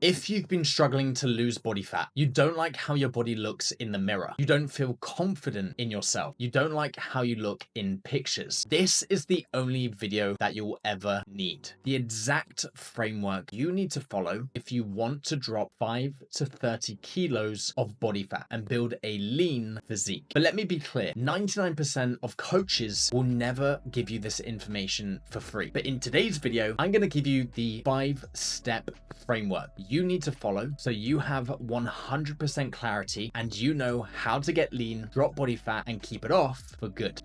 If you've been struggling to lose body fat, you don't like how your body looks in the mirror, you don't feel confident in yourself, you don't like how you look in pictures, this is the only video that you'll ever need. The exact framework you need to follow if you want to drop 5 to 30 kilos of body fat and build a lean physique. But let me be clear, 99% of coaches will never give you this information for free. But in today's video, I'm going to give you the 5-step framework you need to follow so you have 100% clarity and you know how to get lean, drop body fat, and keep it off for good.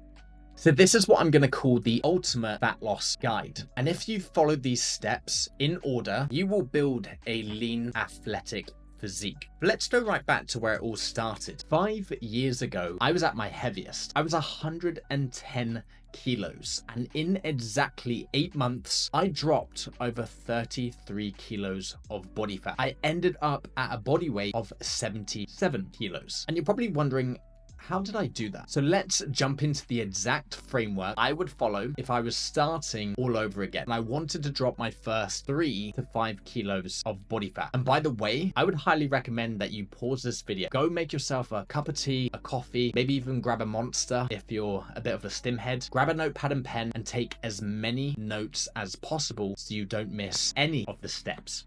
So this is what I'm going to call the ultimate fat loss guide. And if you follow these steps in order, you will build a lean, athletic physique. But let's go right back to where it all started. 5 years ago, I was at my heaviest. I was 110 kilos, and in exactly 8 months I dropped over 33 kilos of body fat. I ended up at a body weight of 77 kilos, and you're probably wondering, how did I do that? So let's jump into the exact framework I would follow if I was starting all over again and I wanted to drop my first 3 to 5 kilos of body fat. And by the way, I would highly recommend that you pause this video, go make yourself a cup of tea, a coffee, maybe even grab a Monster if you're a bit of a stim head, grab a notepad and pen and take as many notes as possible so you don't miss any of the steps.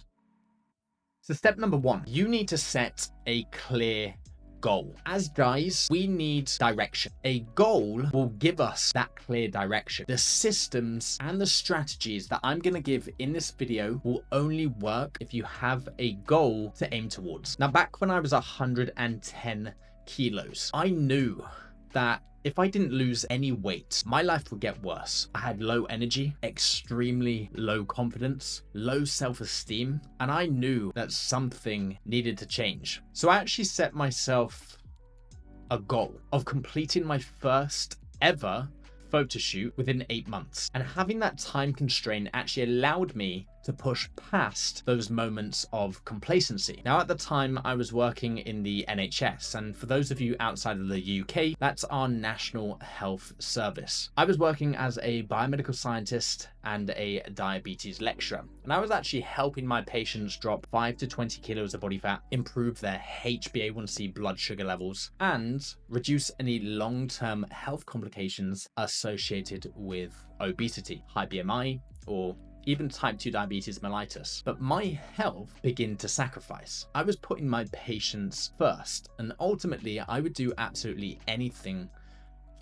So step number 1, you need to set a clear goal. As guys, we need direction. A goal will give us that clear direction. The systems and the strategies that I'm going to give in this video will only work if you have a goal to aim towards. Now, back when I was 110 kilos, I knew that if I didn't lose any weight, my life would get worse. I had low energy, extremely low confidence, low self-esteem, and I knew that something needed to change. So I actually set myself a goal of completing my first ever photo shoot within 8 months. And having that time constraint actually allowed me to push past those moments of complacency. Now, at the time, I was working in the NHS, and for those of you outside of the UK, that's our National Health Service. I was working as a biomedical scientist and a diabetes lecturer, and I was actually helping my patients drop 5 to 20 kilos of body fat, improve their HbA1c blood sugar levels, and reduce any long-term health complications associated with obesity, high BMI, or even type 2 diabetes mellitus. But my health began to sacrifice. I was putting my patients first, and ultimately I would do absolutely anything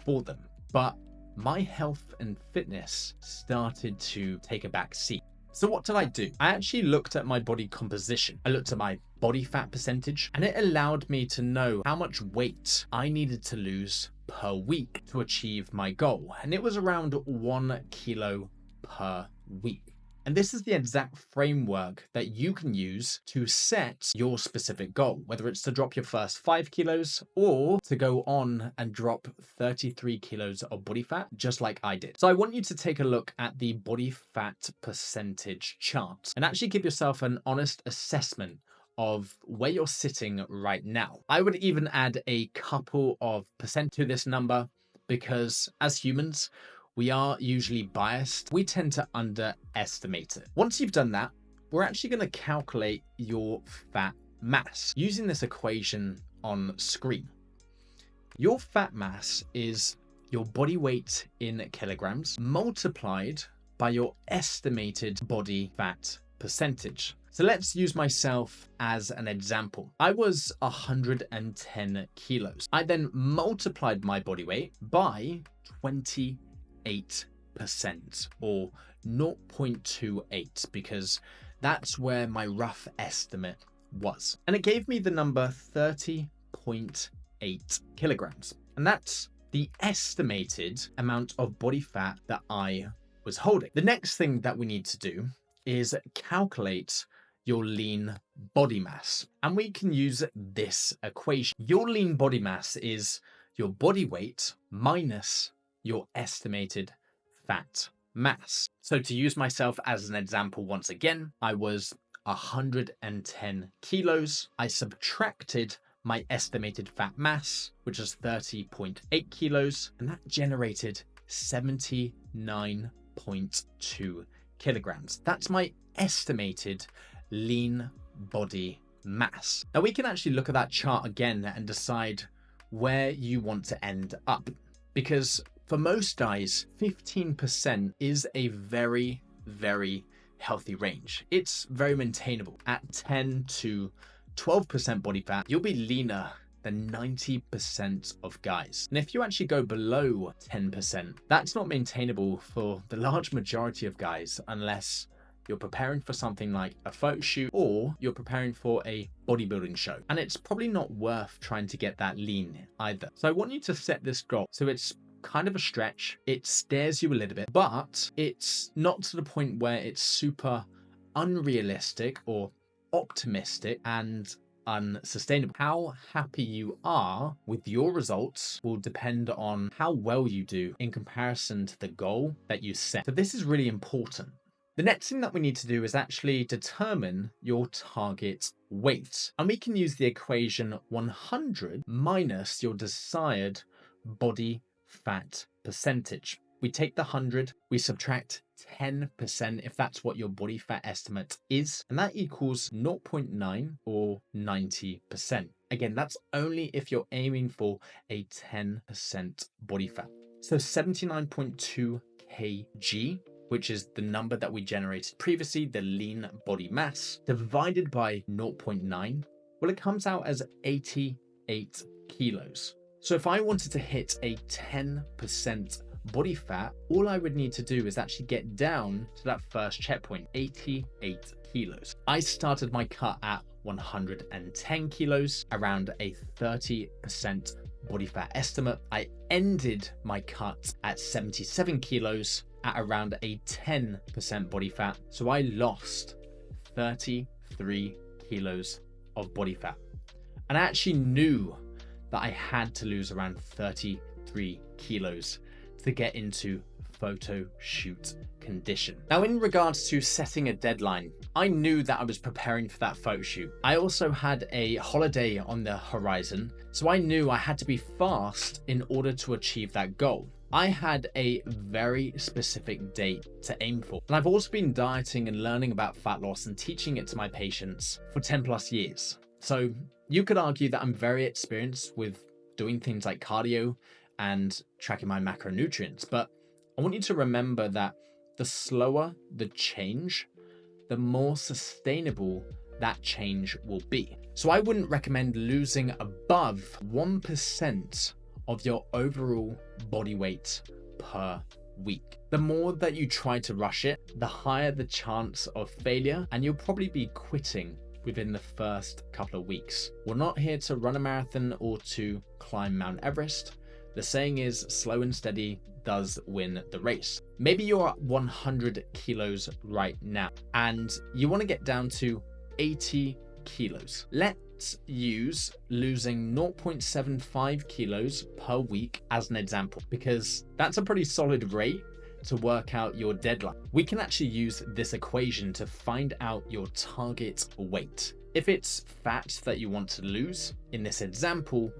for them. But my health and fitness started to take a back seat. So what did I do? I actually looked at my body composition. I looked at my body fat percentage, and it allowed me to know how much weight I needed to lose per week to achieve my goal. And it was around 1 kilo per week. And this is the exact framework that you can use to set your specific goal, whether it's to drop your first 5 kilos or to go on and drop 33 kilos of body fat, just like I did. So I want you to take a look at the body fat percentage chart and actually give yourself an honest assessment of where you're sitting right now. I would even add a couple of percent to this number because as humans, we are usually biased. We tend to underestimate it. Once you've done that, we're actually going to calculate your fat mass using this equation on screen. Your fat mass is your body weight in kilograms multiplied by your estimated body fat percentage. So let's use myself as an example. I was 110 kilos. I then multiplied my body weight by 28% or 0.28 because that's where my rough estimate was. And it gave me the number 30.8 kilograms. And that's the estimated amount of body fat that I was holding. The next thing that we need to do is calculate your lean body mass. And we can use this equation. Your lean body mass is your body weight minus your estimated fat mass. So to use myself as an example once again, I was 110 kilos. I subtracted my estimated fat mass, which is 30.8 kilos, and that generated 79.2 kilograms. That's my estimated lean body mass. Now we can actually look at that chart again and decide where you want to end up, because for most guys, 15% is a very, very healthy range. It's very maintainable. At 10 to 12% body fat, you'll be leaner than 90% of guys. And if you actually go below 10%, that's not maintainable for the large majority of guys unless you're preparing for something like a photo shoot or you're preparing for a bodybuilding show. And it's probably not worth trying to get that lean either. So I want you to set this goal so it's kind of a stretch. It scares you a little bit, but it's not to the point where it's super unrealistic or optimistic and unsustainable. How happy you are with your results will depend on how well you do in comparison to the goal that you set. So this is really important. The next thing that we need to do is actually determine your target weight. And we can use the equation 100 minus your desired body fat percentage. We take the 100, we subtract 10% if that's what your body fat estimate is, and that equals 0.9 or 90%. Again, that's only if you're aiming for a 10% body fat. So 79.2 kg, which is the number that we generated previously, the lean body mass, divided by 0.9, well, it comes out as 88 kilos. So if I wanted to hit a 10% body fat, all I would need to do is actually get down to that first checkpoint, 88 kilos. I started my cut at 110 kilos, around a 30% body fat estimate. I ended my cut at 77 kilos at around a 10% body fat. So I lost 33 kilos of body fat. And I actually knew that I had to lose around 33 kilos to get into photo shoot condition. Now, in regards to setting a deadline, I knew that I was preparing for that photo shoot. I also had a holiday on the horizon, so I knew I had to be fast in order to achieve that goal. I had a very specific date to aim for. And I've also been dieting and learning about fat loss and teaching it to my patients for 10 plus years. So you could argue that I'm very experienced with doing things like cardio and tracking my macronutrients. But I want you to remember that the slower the change, the more sustainable that change will be. So I wouldn't recommend losing above 1% of your overall body weight per week. The more that you try to rush it, the higher the chance of failure, and you'll probably be quitting within the first couple of weeks. We're not here to run a marathon or to climb Mount Everest. The saying is slow and steady does win the race. Maybe you're at 100 kilos right now and you want to get down to 80 kilos. Let's use losing 0.75 kilos per week as an example, because that's a pretty solid rate to work out your deadline. We can actually use this equation to find out your target weight. If it's fat that you want to lose, in this example,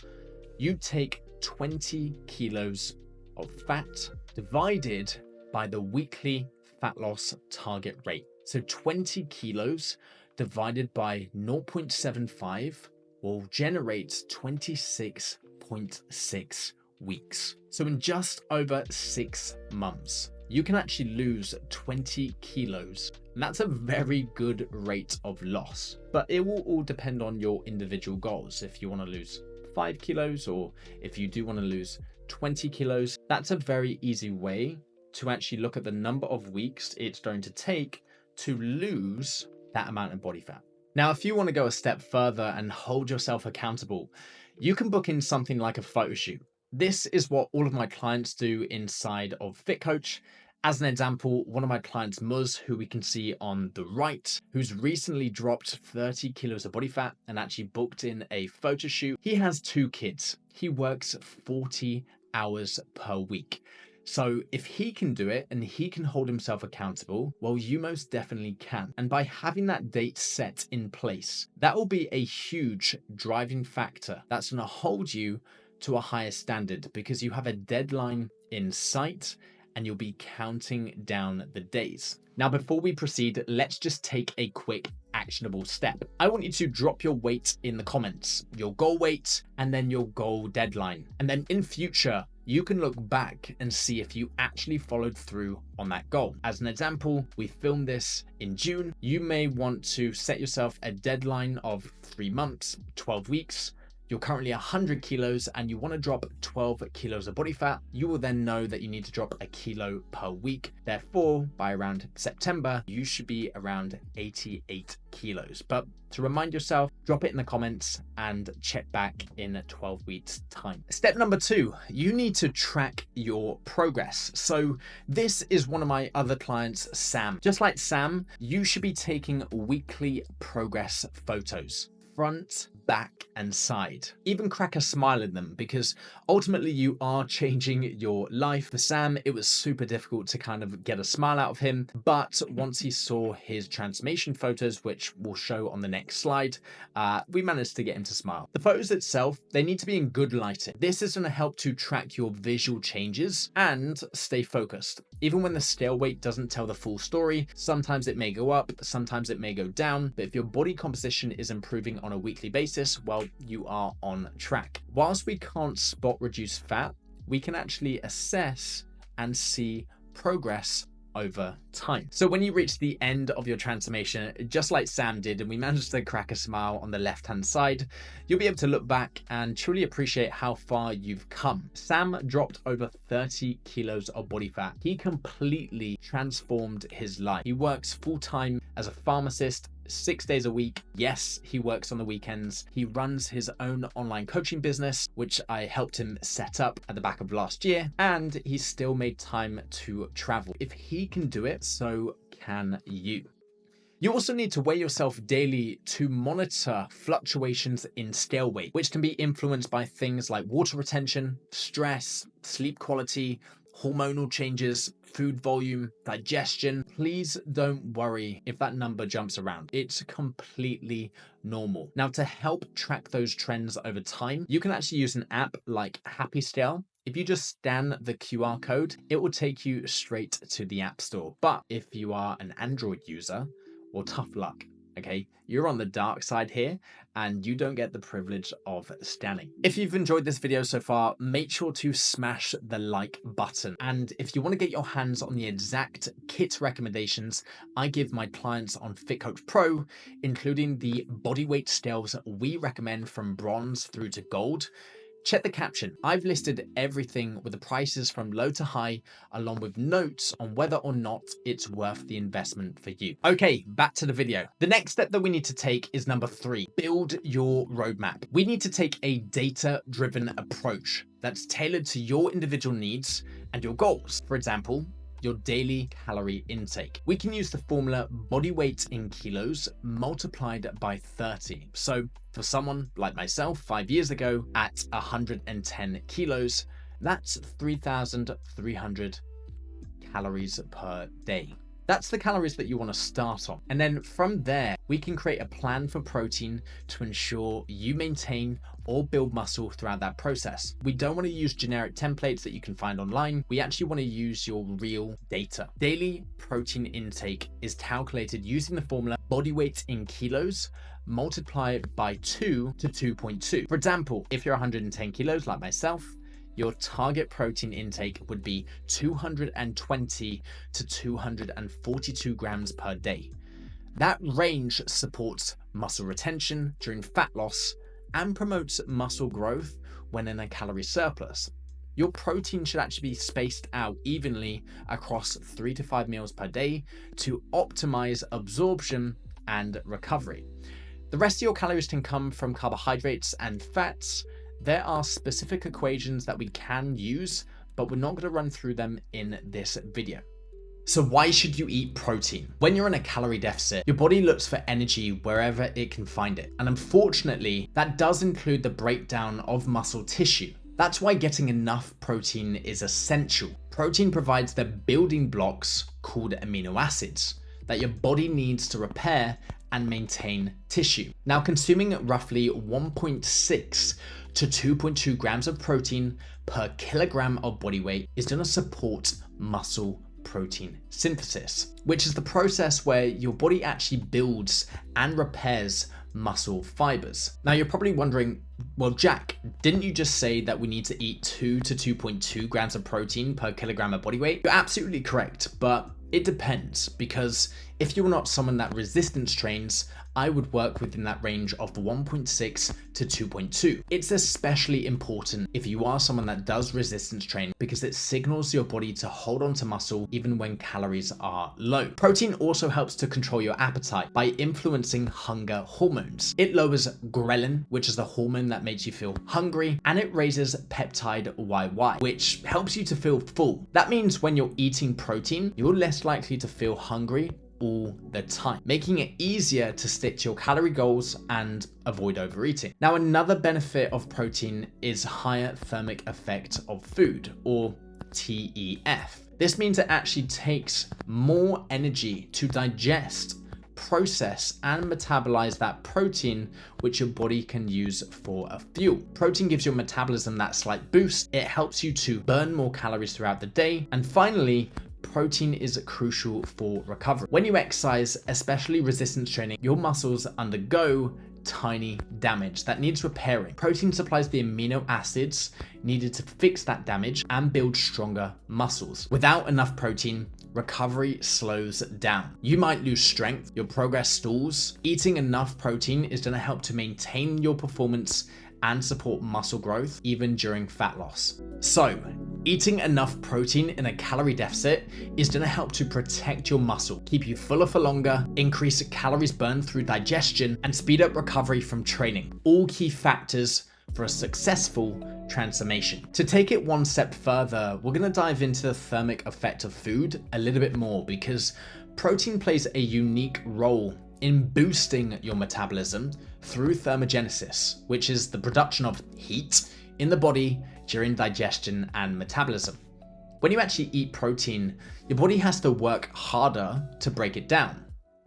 you take 20 kilos of fat divided by the weekly fat loss target rate. So 20 kilos divided by 0.75 will generate 26.6 weeks. So in just over 6 months, you can actually lose 20 kilos. And that's a very good rate of loss, but it will all depend on your individual goals. If you want to lose 5 kilos or if you do want to lose 20 kilos, that's a very easy way to actually look at the number of weeks it's going to take to lose that amount of body fat. Now, if you want to go a step further and hold yourself accountable, you can book in something like a photo shoot. This is what all of my clients do inside of Fit Coach. As an example, one of my clients, Muz, who we can see on the right, who's recently dropped 30 kilos of body fat and actually booked in a photo shoot. He has 2 kids. He works 40 hours per week. So if he can do it and he can hold himself accountable, well, you most definitely can. And by having that date set in place, that will be a huge driving factor that's going to hold you to a higher standard, because you have a deadline in sight and you'll be counting down the days. Now, before we proceed, let's just take a quick actionable step. I want you to drop your weight in the comments, your goal weight, and then your goal deadline. And then in future, you can look back and see if you actually followed through on that goal. As an example, we filmed this in June. You may want to set yourself a deadline of 3 months, 12 weeks. You're currently 100 kilos and you want to drop 12 kilos of body fat. You will then know that you need to drop a kilo per week. Therefore, by around September, you should be around 88 kilos. But to remind yourself, drop it in the comments and check back in 12 weeks time. Step number 2, you need to track your progress. So this is one of my other clients, Sam. Just like Sam, you should be taking weekly progress photos. Front, back, and side. Even crack a smile in them, because ultimately you are changing your life. For Sam, it was super difficult to kind of get a smile out of him, but once he saw his transformation photos, which we'll show on the next slide, we managed to get him to smile. The photos itself, they need to be in good lighting. This is going to help to track your visual changes and stay focused. Even when the scale weight doesn't tell the full story, sometimes it may go up, sometimes it may go down, but if your body composition is improving on a weekly basis, well, you are on track. Whilst we can't spot reduce fat, we can actually assess and see progress over time. So when you reach the end of your transformation, just like Sam did, and we managed to crack a smile on the left-hand side, you'll be able to look back and truly appreciate how far you've come. Sam dropped over 30 kilos of body fat. He completely transformed his life. He works full-time as a pharmacist, 6 days a week. Yes, he works on the weekends. He runs his own online coaching business, which I helped him set up at the back of last year, and he still made time to travel. If he can do it, so can you. You also need to weigh yourself daily to monitor fluctuations in scale weight, which can be influenced by things like water retention, stress, sleep quality, hormonal changes, food volume, digestion. Please don't worry if that number jumps around. It's completely normal. Now, to help track those trends over time, you can actually use an app like Happy Scale. If you just scan the QR code, it will take you straight to the App Store. But if you are an Android user, well, tough luck. Okay, you're on the dark side here and you don't get the privilege of scanning. If you've enjoyed this video so far, make sure to smash the like button. And if you want to get your hands on the exact kit recommendations I give my clients on Fit Coach Pro, including the body weight scales we recommend from bronze through to gold, check the caption. I've listed everything with the prices from low to high, along with notes on whether or not it's worth the investment for you. Okay, back to the video. The next step that we need to take is number 3, build your roadmap. We need to take a data-driven approach that's tailored to your individual needs and your goals. For example, your daily calorie intake. We can use the formula body weight in kilos multiplied by 30. So for someone like myself 5 years ago at 110 kilos, that's 3,300 calories per day. That's the calories that you want to start on. And then from there, we can create a plan for protein to ensure you maintain or build muscle throughout that process. We don't want to use generic templates that you can find online. We actually want to use your real data. Daily protein intake is calculated using the formula body weight in kilos multiplied by 2 to 2.2. For example, if you're 110 kilos like myself, your target protein intake would be 220 to 242 grams per day. That range supports muscle retention during fat loss and promotes muscle growth when in a calorie surplus. Your protein should actually be spaced out evenly across 3 to 5 meals per day to optimize absorption and recovery. The rest of your calories can come from carbohydrates and fats. There are specific equations that we can use, but we're not going to run through them in this video. So why should you eat protein? When you're in a calorie deficit, your body looks for energy wherever it can find it. And unfortunately, that does include the breakdown of muscle tissue. That's why getting enough protein is essential. Protein provides the building blocks called amino acids that your body needs to repair and maintain tissue. Now, consuming roughly 1.6 to 2.2 grams of protein per kilogram of body weight is going to support muscle protein synthesis, which is the process where your body actually builds and repairs muscle fibers. Now you're probably wondering, well, Jack, didn't you just say that we need to eat 2 to 2.2 grams of protein per kilogram of body weight? You're absolutely correct, but it depends, because if you're not someone that resistance trains, I would work within that range of 1.6 to 2.2. It's especially important if you are someone that does resistance train, because it signals your body to hold on to muscle even when calories are low. Protein also helps to control your appetite by influencing hunger hormones. It lowers ghrelin, which is the hormone that makes you feel hungry, and it raises peptide YY, which helps you to feel full. That means when you're eating protein, you're less likely to feel hungry all the time, making it easier to stick to your calorie goals and avoid overeating. Now, another benefit of protein is higher thermic effect of food, or TEF. This means it actually takes more energy to digest, process, and metabolize that protein, which your body can use for a fuel. Protein gives your metabolism that slight boost. It helps you to burn more calories throughout the day. And finally, protein is crucial for recovery. When you exercise, especially resistance training, your muscles undergo tiny damage that needs repairing. Protein supplies the amino acids needed to fix that damage and build stronger muscles. Without enough protein, recovery slows down. You might lose strength, your progress stalls. Eating enough protein is going to help to maintain your performance and support muscle growth even during fat loss. So, eating enough protein in a calorie deficit is going to help to protect your muscle, keep you fuller for longer, increase calories burned through digestion, and speed up recovery from training. All key factors for a successful transformation. To take it one step further, we're going to dive into the thermic effect of food a little bit more, because protein plays a unique role in boosting your metabolism through thermogenesis, which is the production of heat in the body during digestion and metabolism. When you actually eat protein, your body has to work harder to break it down,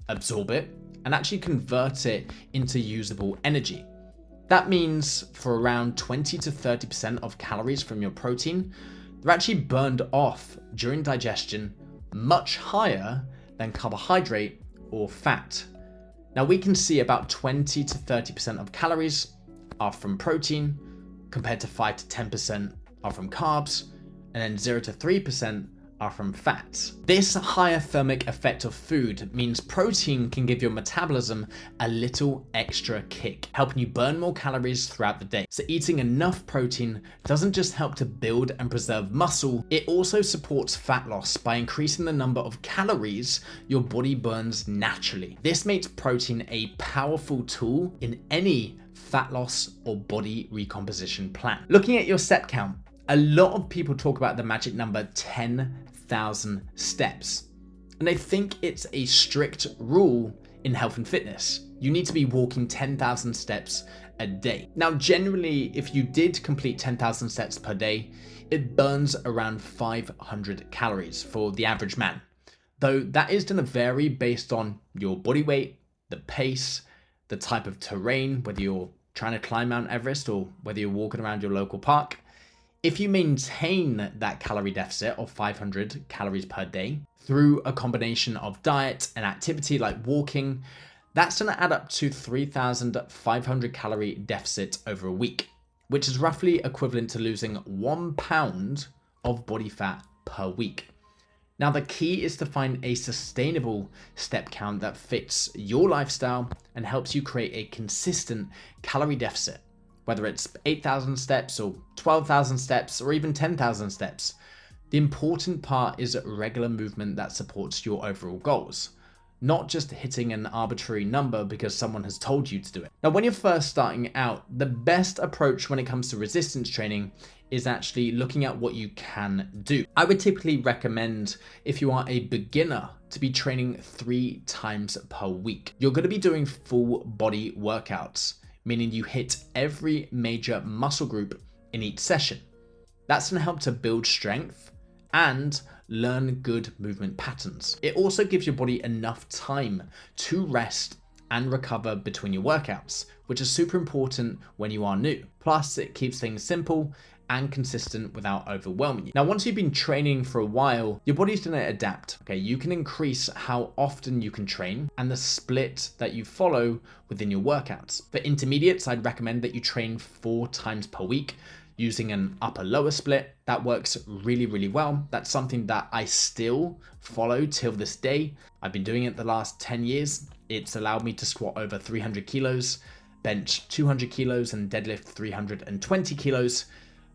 absorb it, and actually convert it into usable energy. That means for around 20 to 30% of calories from your protein, they're actually burned off during digestion, much higher than carbohydrate or fat. Now we can see about 20 to 30% of calories are from protein, compared to 5 to 10% are from carbs, and then 0 to 3% are from fats. This higher thermic effect of food means protein can give your metabolism a little extra kick, helping you burn more calories throughout the day. So eating enough protein doesn't just help to build and preserve muscle, it also supports fat loss by increasing the number of calories your body burns naturally. This makes protein a powerful tool in any fat loss or body recomposition plan. Looking at your step count, a lot of people talk about the magic number 10,000 steps, and they think it's a strict rule in health and fitness. You need to be walking 10,000 steps a day. Now, generally, if you did complete 10,000 steps per day, it burns around 500 calories for the average man, though that is going to vary based on your body weight, the pace, the type of terrain, whether you're trying to climb Mount Everest or whether you're walking around your local park. If you maintain that calorie deficit of 500 calories per day through a combination of diet and activity like walking, that's going to add up to 3,500 calorie deficit over a week, which is roughly equivalent to losing 1 pound of body fat per week. Now, the key is to find a sustainable step count that fits your lifestyle and helps you create a consistent calorie deficit, whether it's 8,000 steps or 12,000 steps or even 10,000 steps. The important part is regular movement that supports your overall goals, not just hitting an arbitrary number because someone has told you to do it. Now, when you're first starting out, the best approach when it comes to resistance training is actually looking at what you can do. I would typically recommend, if you are a beginner, to be training 3 times per week. You're going to be doing full body workouts, meaning you hit every major muscle group in each session. That's going to help to build strength and learn good movement patterns. It also gives your body enough time to rest and recover between your workouts, which is super important when you are new. Plus, it keeps things simple and consistent without overwhelming you. Now, once you've been training for a while, your body's going to adapt. Okay, you can increase how often you can train and the split that you follow within your workouts. For intermediates, I'd recommend that you train 4 times per week using an upper-lower split. That works really, really well. That's something that I still follow till this day. I've been doing it the last 10 years. It's allowed me to squat over 300 kilos, bench 200 kilos, and deadlift 320 kilos.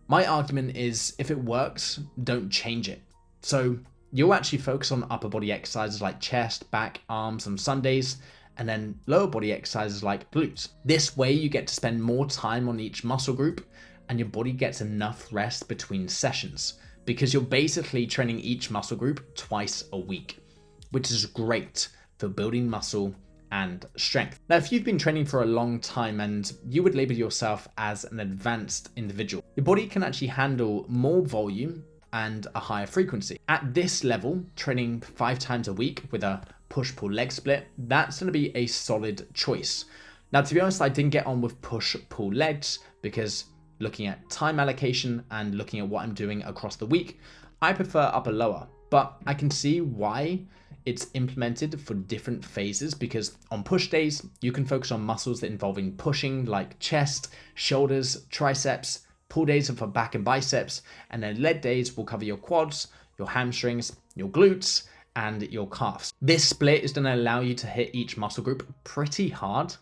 My argument is, if it works, don't change it. So you'll actually focus on upper body exercises like chest, back, arms on Sundays, and then lower body exercises like glutes. This way you get to spend more time on each muscle group and your body gets enough rest between sessions, because you're basically training each muscle group twice a week, which is great for building muscle and strength. Now, if you've been training for a long time and you would label yourself as an advanced individual, your body can actually handle more volume and a higher frequency. At this level, training 5 times a week with a push-pull leg split, that's going to be a solid choice. Now, to be honest, I didn't get on with push-pull legs because looking at time allocation and looking at what I'm doing across the week, I prefer upper-lower, but I can see why it's implemented for different phases, because on push days, you can focus on muscles that involving pushing like chest, shoulders, triceps. Pull days are for back and biceps, and then leg days will cover your quads, your hamstrings, your glutes, and your calves. This split is going to allow you to hit each muscle group pretty hard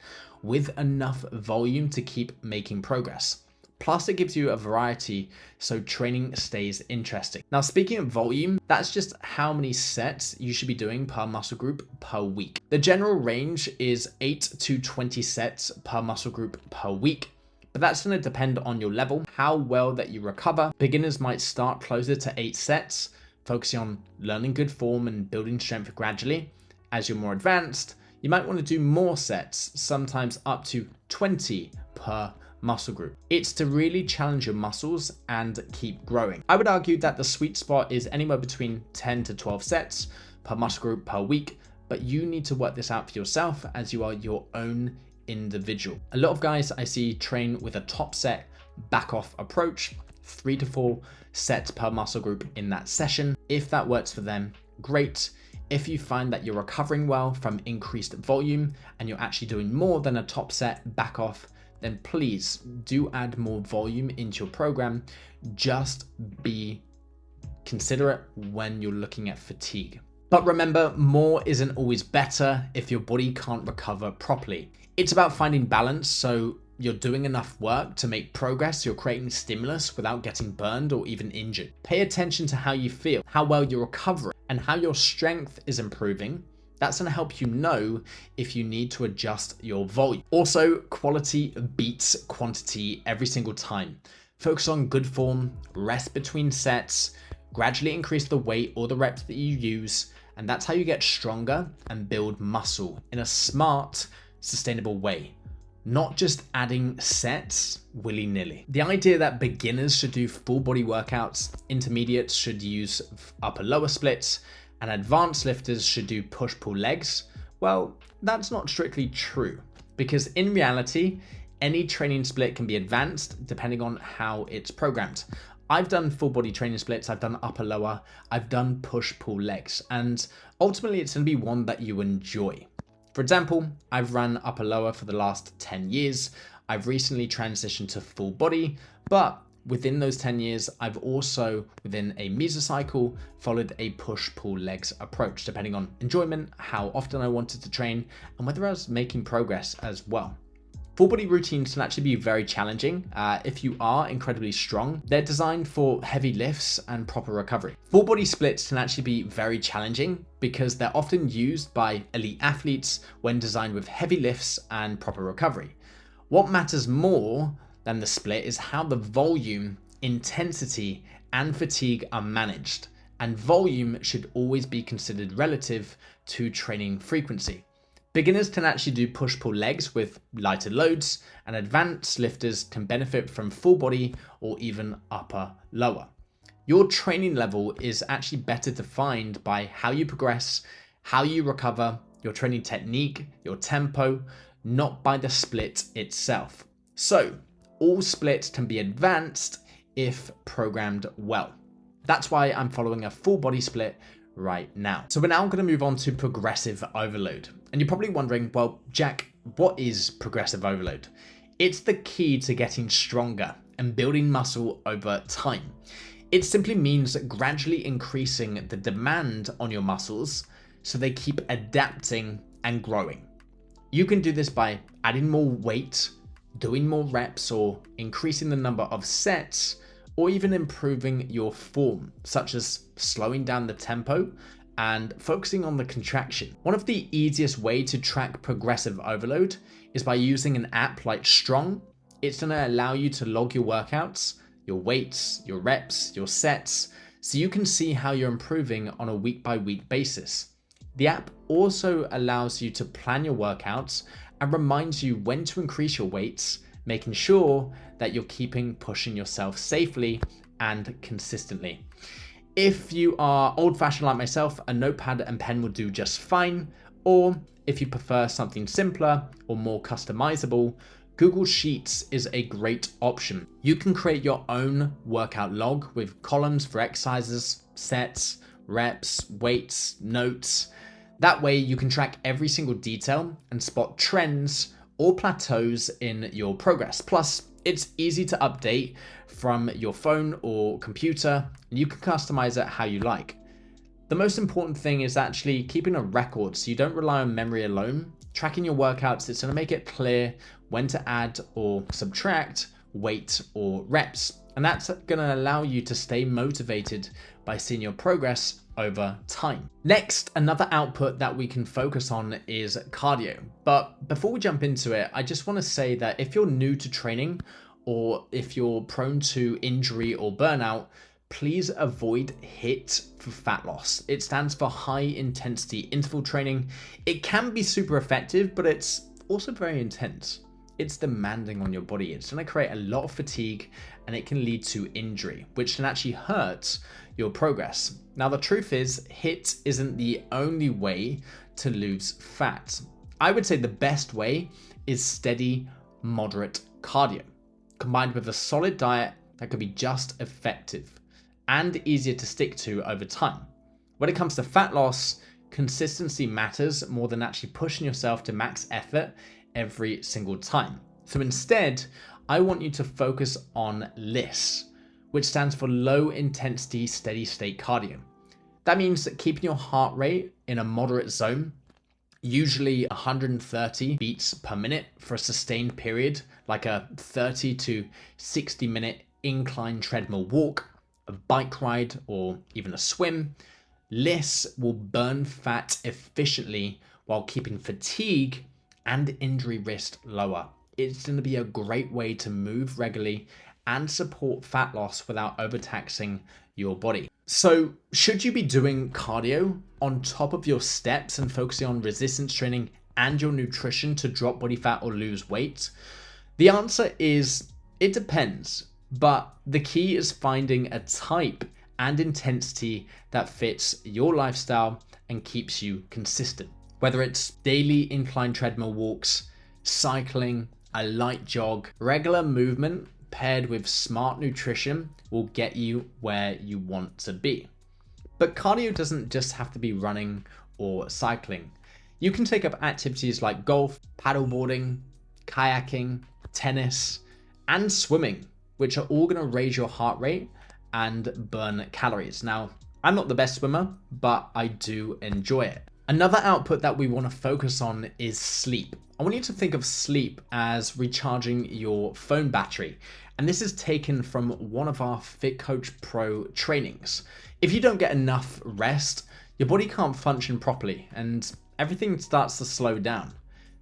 with enough volume to keep making progress. Plus, it gives you a variety, so training stays interesting. Now, speaking of volume, that's just how many sets you should be doing per muscle group per week. The general range is 8 to 20 sets per muscle group per week, but that's going to depend on your level, how well that you recover. Beginners might start closer to 8 sets, focusing on learning good form and building strength gradually. As you're more advanced, you might want to do more sets, sometimes up to 20 per muscle group. It's to really challenge your muscles and keep growing. I would argue that the sweet spot is anywhere between 10 to 12 sets per muscle group per week, but you need to work this out for yourself as you are your own individual. A lot of guys I see train with a top set back off approach, 3 to 4 sets per muscle group in that session. If that works for them, great. If you find that you're recovering well from increased volume and you're actually doing more than a top set back off, then please do add more volume into your program. Just be considerate when you're looking at fatigue. But remember, more isn't always better if your body can't recover properly. It's about finding balance, so you're doing enough work to make progress, you're creating stimulus without getting burned or even injured. Pay attention to how you feel, how well you're recovering, and how your strength is improving. That's going to help you know if you need to adjust your volume. Also, quality beats quantity every single time. Focus on good form, rest between sets, gradually increase the weight or the reps that you use, and that's how you get stronger and build muscle in a smart, sustainable way. Not just adding sets willy-nilly. The idea that beginners should do full body workouts, intermediates should use upper-lower splits, and advanced lifters should do push-pull legs, well, that's not strictly true, because in reality, any training split can be advanced depending on how it's programmed. I've done full body training splits, I've done upper-lower, I've done push-pull legs, and ultimately it's going to be one that you enjoy. For example, I've run upper-lower for the last 10 years. I've recently transitioned to full body, but within those 10 years, I've also, within a mesocycle, followed a push-pull legs approach, depending on enjoyment, how often I wanted to train, and whether I was making progress as well. Full body routines can actually be very challenging. If you are incredibly strong, they're designed for heavy lifts and proper recovery. Full body splits can actually be very challenging because they're often used by elite athletes when designed with heavy lifts and proper recovery. What matters more than the split is how the volume, intensity, and fatigue are managed. And volume should always be considered relative to training frequency. Beginners can actually do push-pull legs with lighter loads, and advanced lifters can benefit from full body or even upper-lower. Your training level is actually better defined by how you progress, how you recover, your training technique, your tempo, not by the split itself. So, all splits can be advanced if programmed well. That's why I'm following a full body split right now. So we're now going to move on to progressive overload. And you're probably wondering, well, Jack, what is progressive overload? It's the key to getting stronger and building muscle over time. It simply means gradually increasing the demand on your muscles so they keep adapting and growing. You can do this by adding more weight, doing more reps, or increasing the number of sets, or even improving your form, such as slowing down the tempo and focusing on the contraction. One of the easiest ways to track progressive overload is by using an app like Strong. It's going to allow you to log your workouts, your weights, your reps, your sets, so you can see how you're improving on a week-by-week basis. The app also allows you to plan your workouts and reminds you when to increase your weights, making sure that you're pushing yourself safely and consistently. If you are old-fashioned like myself, a notepad and pen will do just fine, or if you prefer something simpler or more customizable, Google Sheets is a great option. You can create your own workout log with columns for exercises, sets, reps, weights, notes. That way you can track every single detail and spot trends or plateaus in your progress. Plus, it's easy to update from your phone or computer, and you can customize it how you like. The most important thing is actually keeping a record so you don't rely on memory alone. Tracking your workouts, it's going to make it clear when to add or subtract weight or reps. And that's going to allow you to stay motivated by seeing your progress over time. Next, another output that we can focus on is cardio. But before we jump into it, I just want to say that if you're new to training or if you're prone to injury or burnout, please avoid HIIT for fat loss. It stands for high intensity interval training. It can be super effective, but it's also very intense. It's demanding on your body. It's going to create a lot of fatigue and it can lead to injury, which can actually hurt your progress. Now, the truth is, HIIT isn't the only way to lose fat. I would say the best way is steady, moderate cardio, combined with a solid diet that could be just effective and easier to stick to over time. When it comes to fat loss, consistency matters more than actually pushing yourself to max effort every single time. So instead, I want you to focus on LISS, which stands for low intensity steady state cardio. That means keeping your heart rate in a moderate zone, usually 130 beats per minute for a sustained period, like a 30 to 60 minute incline treadmill walk, a bike ride, or even a swim. LISS will burn fat efficiently while keeping fatigue and injury risk lower. It's going to be a great way to move regularly and support fat loss without overtaxing your body. So, should you be doing cardio on top of your steps and focusing on resistance training and your nutrition to drop body fat or lose weight? The answer is it depends, but the key is finding a type and intensity that fits your lifestyle and keeps you consistent. Whether it's daily incline treadmill walks, cycling, a light jog, regular movement paired with smart nutrition will get you where you want to be. But cardio doesn't just have to be running or cycling. You can take up activities like golf, paddleboarding, kayaking, tennis, and swimming, which are all going to raise your heart rate and burn calories. Now, I'm not the best swimmer, but I do enjoy it. Another output that we want to focus on is sleep. I want you to think of sleep as recharging your phone battery. And this is taken from one of our Fit Coach Pro trainings. If you don't get enough rest, your body can't function properly and everything starts to slow down.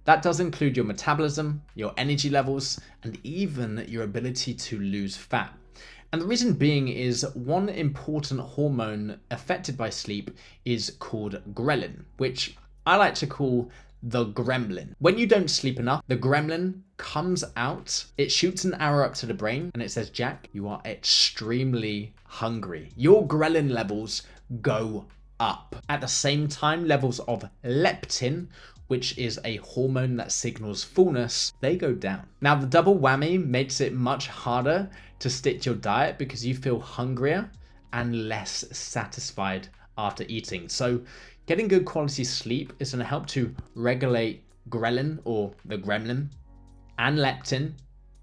That does include your metabolism, your energy levels, and even your ability to lose fat. And the reason being is one important hormone affected by sleep is called ghrelin, which I like to call the gremlin. When you don't sleep enough, the gremlin comes out, it shoots an arrow up to the brain and it says, Jack, you are extremely hungry. Your ghrelin levels go up. At the same time, levels of leptin, which is a hormone that signals fullness, they go down. Now, the double whammy makes it much harder to stick to your diet because you feel hungrier and less satisfied after eating. So getting good quality sleep is going to help to regulate ghrelin, or the gremlin, and leptin,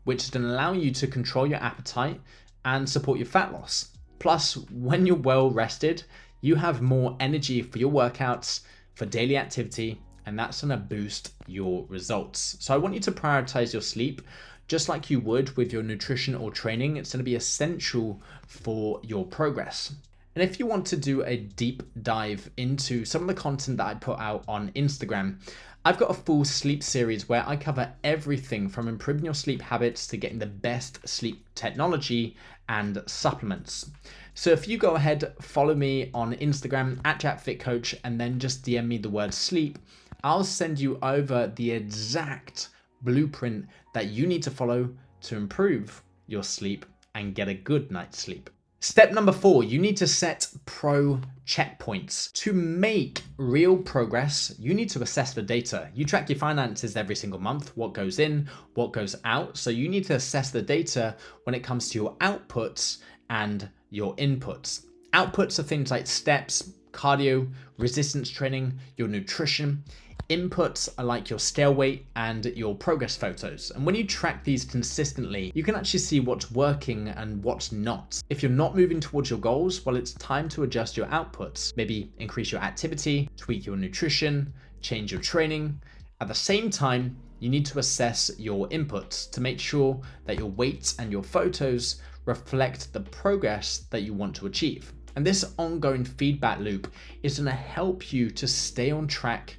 which is going to allow you to control your appetite and support your fat loss. Plus, when you're well rested, you have more energy for your workouts, for daily activity, and that's going to boost your results. So I want you to prioritize your sleep just like you would with your nutrition or training. It's going to be essential for your progress. And if you want to do a deep dive into some of the content that I put out on Instagram, I've got a full sleep series where I cover everything from improving your sleep habits to getting the best sleep technology and supplements. So if you go ahead, follow me on Instagram @JackFitCoach, and then just DM me the word sleep, I'll send you over the exact blueprint that you need to follow to improve your sleep and get a good night's sleep. Step number 4, you need to set pro checkpoints. To make real progress, you need to assess the data. You track your finances every single month, what goes in, what goes out. So you need to assess the data when it comes to your outputs and your inputs. Outputs are things like steps, cardio, resistance training, your nutrition. Inputs are like your scale weight and your progress photos. And when you track these consistently, you can actually see what's working and what's not. If you're not moving towards your goals, well, it's time to adjust your outputs. Maybe increase your activity, tweak your nutrition, change your training. At the same time, you need to assess your inputs to make sure that your weights and your photos reflect the progress that you want to achieve. And this ongoing feedback loop is going to help you to stay on track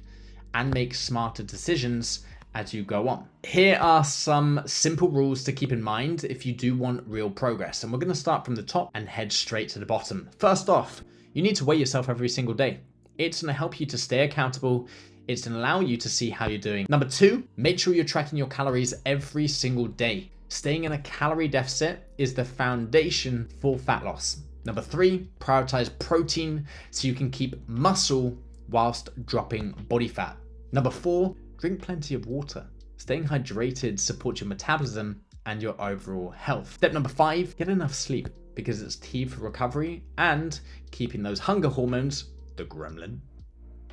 and make smarter decisions as you go on. Here are some simple rules to keep in mind if you do want real progress. And we're going to start from the top and head straight to the bottom. First off, you need to weigh yourself every single day. It's going to help you to stay accountable. It's going to allow you to see how you're doing. Number 2, make sure you're tracking your calories every single day. Staying in a calorie deficit is the foundation for fat loss. Number 3, prioritize protein so you can keep muscle whilst dropping body fat. Number 4, drink plenty of water. Staying hydrated supports your metabolism and your overall health. Step number 5, get enough sleep because it's key for recovery and keeping those hunger hormones, the gremlin,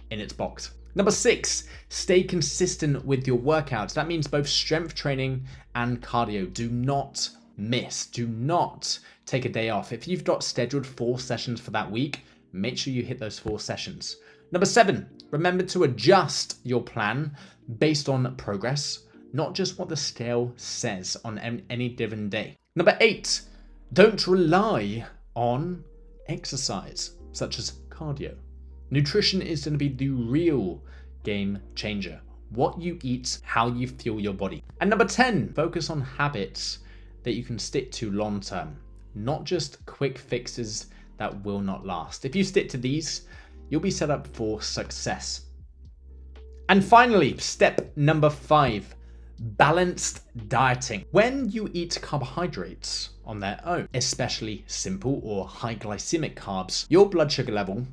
in its box. Number 6, stay consistent with your workouts. That means both strength training and cardio. Do not miss. Do not take a day off. If you've got scheduled 4 sessions for that week, make sure you hit those 4 sessions. Number 7, remember to adjust your plan based on progress, not just what the scale says on any given day. Number 8, don't rely on exercise, such as cardio. Nutrition is going to be the real game changer. What you eat, how you fuel your body. And number 10, focus on habits that you can stick to long term, not just quick fixes that will not last. If you stick to these, you'll be set up for success. And finally, step number 5, balanced dieting. When you eat carbohydrates on their own, especially simple or high glycemic carbs, your blood sugar level,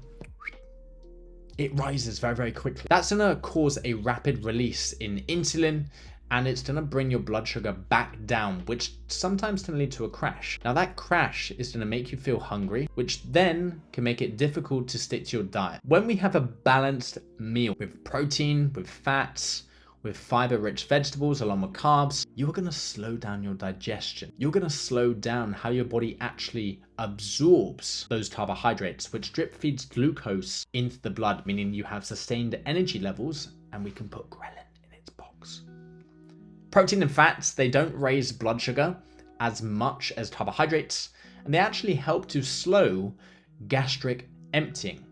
it rises very, very quickly. That's gonna cause a rapid release in insulin, and it's gonna bring your blood sugar back down, which sometimes can lead to a crash. Now that crash is gonna make you feel hungry, which then can make it difficult to stick to your diet. When we have a balanced meal with protein, with fats, with fiber-rich vegetables along with carbs, you're gonna slow down your digestion. You're gonna slow down how your body actually absorbs those carbohydrates, which drip feeds glucose into the blood, meaning you have sustained energy levels, and we can put ghrelin in its box. Protein and fats, they don't raise blood sugar as much as carbohydrates, and they actually help to slow gastric emptying.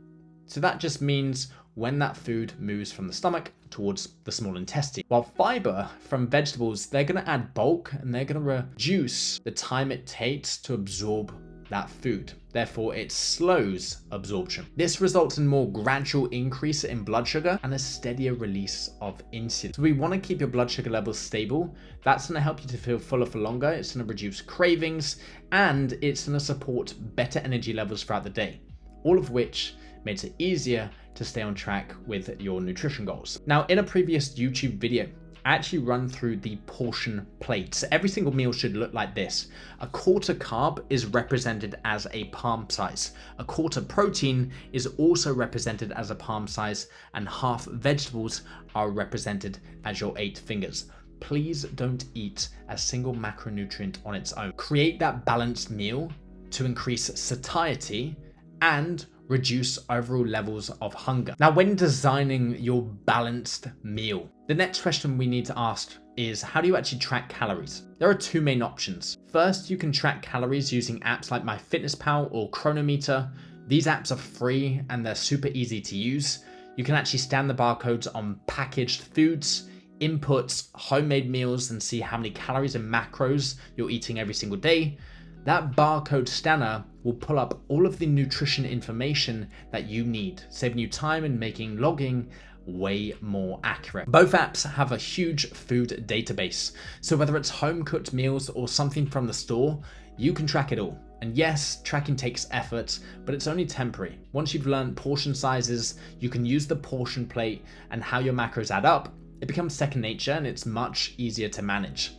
So that just means when that food moves from the stomach towards the small intestine. While fiber from vegetables, they're going to add bulk and they're going to reduce the time it takes to absorb that food. Therefore, it slows absorption. This results in more gradual increase in blood sugar and a steadier release of insulin. So we want to keep your blood sugar levels stable. That's going to help you to feel fuller for longer. It's going to reduce cravings, and it's going to support better energy levels throughout the day, all of which makes it easier to stay on track with your nutrition goals. Now, in a previous YouTube video, I actually run through the portion plates. Every single meal should look like this. A quarter carb is represented as a palm size. A quarter protein is also represented as a palm size, and half vegetables are represented as your 8 fingers. Please don't eat a single macronutrient on its own. Create that balanced meal to increase satiety and reduce overall levels of hunger. Now, when designing your balanced meal, the next question we need to ask is, how do you actually track calories? There are 2 main options. First, you can track calories using apps like MyFitnessPal or Chronometer. These apps are free and they're super easy to use. You can actually scan the barcodes on packaged foods, inputs, homemade meals, and see how many calories and macros you're eating every single day. That barcode scanner will pull up all of the nutrition information that you need, saving you time and making logging way more accurate. Both apps have a huge food database, so whether it's home cooked meals or something from the store, you can track it all. And yes, tracking takes effort, but it's only temporary. Once you've learned portion sizes, you can use the portion plate and how your macros add up. It becomes second nature and it's much easier to manage.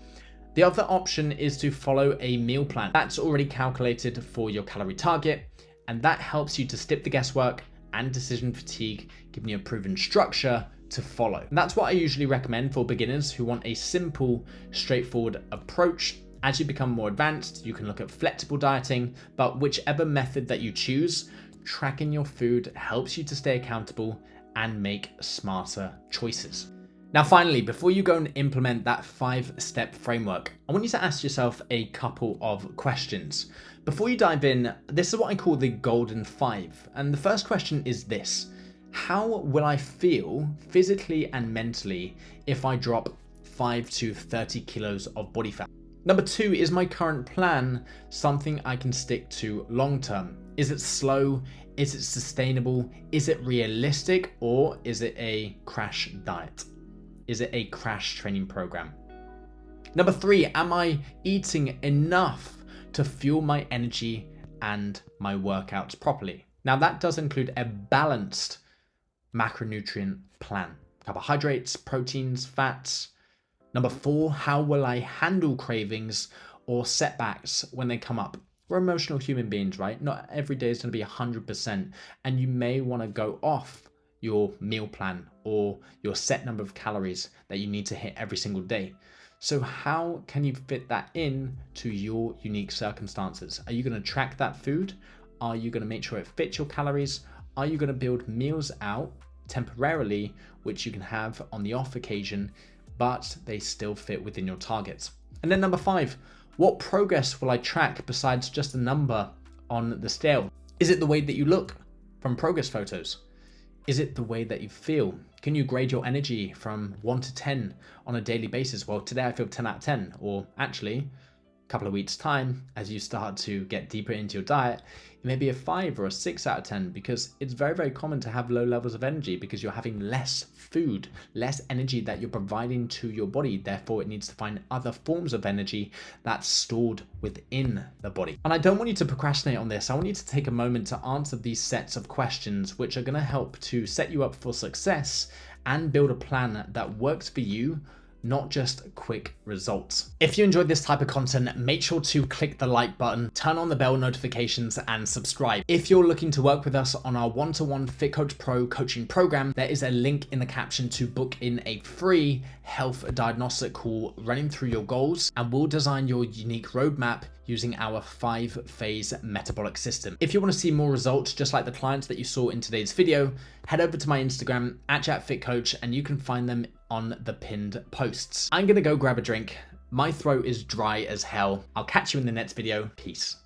The other option is to follow a meal plan that's already calculated for your calorie target, and that helps you to skip the guesswork and decision fatigue, giving you a proven structure to follow. And that's what I usually recommend for beginners who want a simple, straightforward approach. As you become more advanced, you can look at flexible dieting, but whichever method that you choose, tracking your food helps you to stay accountable and make smarter choices. Now, finally, before you go and implement that 5-step framework, I want you to ask yourself a couple of questions. Before you dive in, this is what I call the golden 5. And the first question is this: how will I feel physically and mentally if I drop 5 to 30 kilos of body fat? Number 2, is my current plan something I can stick to long term? Is it slow? Is it sustainable? Is it realistic? Or is it a crash diet? Is it a crash training program? Number 3, am I eating enough to fuel my energy and my workouts properly? Now, that does include a balanced macronutrient plan: carbohydrates, proteins, fats. Number 4, how will I handle cravings or setbacks when they come up? We're emotional human beings, right? Not every day is going to be 100%, and you may want to go off your meal plan or your set number of calories that you need to hit every single day. So how can you fit that in to your unique circumstances? Are you going to track that food? Are you going to make sure it fits your calories? Are you going to build meals out temporarily, which you can have on the off occasion, but they still fit within your targets? And then number 5, what progress will I track besides just a number on the scale? Is it the way that you look from progress photos? Is it the way that you feel? Can you grade your energy from 1 to 10 on a daily basis? Well, today I feel 10 out of 10, or actually a couple of weeks time, as you start to get deeper into your diet, it may be a 5 or a 6 out of 10, because it's very, very common to have low levels of energy because you're having less food, less energy that you're providing to your body. Therefore, it needs to find other forms of energy that's stored within the body. And I don't want you to procrastinate on this. I want you to take a moment to answer these sets of questions, which are going to help to set you up for success and build a plan that works for you, not just quick results. If you enjoyed this type of content, make sure to click the like button, turn on the bell notifications, and subscribe. If you're looking to work with us on our one-to-one Fit Coach Pro coaching program, there is a link in the caption to book in a free health diagnostic call running through your goals, and we'll design your unique roadmap using our 5-phase metabolic system. If you want to see more results, just like the clients that you saw in today's video, head over to my Instagram @FitCoach, and you can find them on the pinned posts. I'm gonna go grab a drink. My throat is dry as hell. I'll catch you in the next video. Peace.